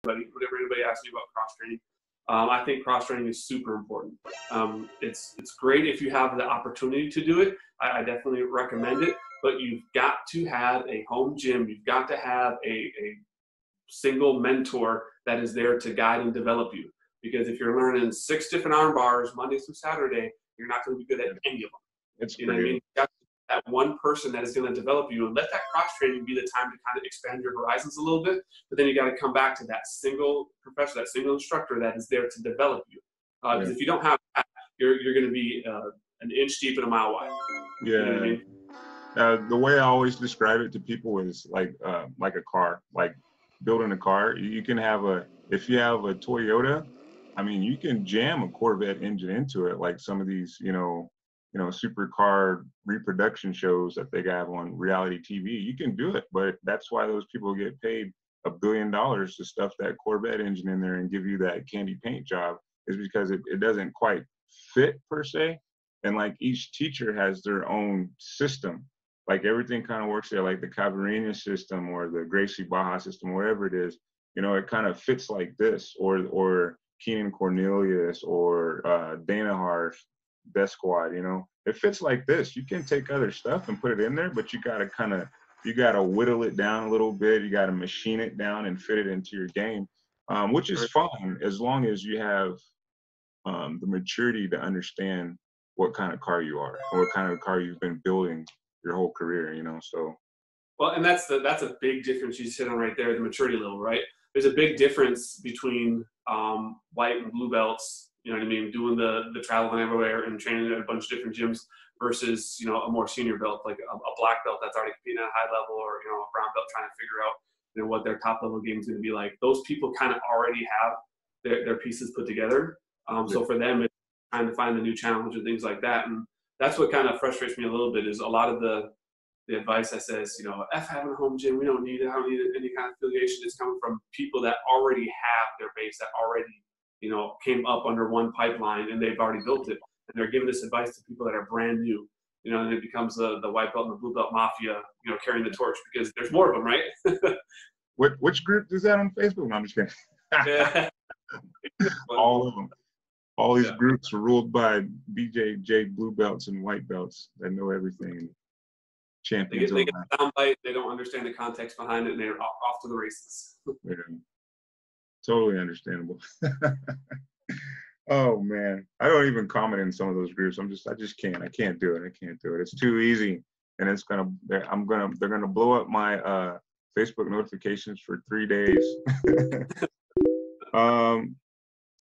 whenever anybody asks me about cross training. I think cross training is super important. It's great if you have the opportunity to do it. I definitely recommend it, but you've got to have a home gym. You've got to have a single mentor that is there to guide and develop you. Because if you're learning 6 different arm bars Monday through Saturday, you're not going to be good at any of them. It's you know what I mean? You got that one person that is going to develop you, and let that cross training be the time to kind of expand your horizons a little bit. But then you got to come back to that single professor, that single instructor that is there to develop you. Because if you don't have that, you're going to be an inch deep and a mile wide. Yeah. You know what I mean? The way I always describe it to people is like a car, like building a car. You can have if you have a Toyota, I mean, you can jam a Corvette engine into it, like some of these, supercar reproduction shows that they have on reality TV. You can do it, but that's why those people get paid $1 billion to stuff that Corvette engine in there and give you that candy paint job, is because it doesn't quite fit per se. And like each teacher has their own system. Like everything kind of works there, like the Cavarinia system or the Gracie Baja system, wherever it is, it kind of fits like this, or Keenan Cornelius or Dana Harsh, Best Squad, it fits like this. You can take other stuff and put it in there, but you got to whittle it down a little bit. You got to machine it down and fit it into your game, which is fine as long as you have the maturity to understand what kind of car you are and what kind of car you've been building your whole career, so. Well, and that's a big difference you just hit on right there, the maturity level, right? There's a big difference between white and blue belts, you know what I mean, doing the traveling everywhere and training at a bunch of different gyms versus, a more senior belt, like a black belt that's already competing at a high level, or, a brown belt trying to figure out, what their top level game is going to be like. Those people kind of already have their pieces put together. So for them, it's trying to find a new challenge and things like that. And that's what kind of frustrates me a little bit, is a lot of the advice that says, F having a home gym, we don't need it, I don't need any kind of affiliation, is coming from people that already have their base, that already, came up under one pipeline and they've already built it. And they're giving this advice to people that are brand new, and it becomes the white belt and the blue belt mafia, carrying the torch, because there's more of them, right? Which group is that on Facebook? No, I'm just kidding. Yeah. All of them. All these groups are ruled by BJJ blue belts and white belts that know everything. Champions. They get a soundbite, they don't understand the context behind it, and they're off to the races. Yeah. Totally understandable. Oh man, I don't even comment in some of those groups. I just can't. I can't do it. It's too easy, and they're gonna blow up my Facebook notifications for 3 days.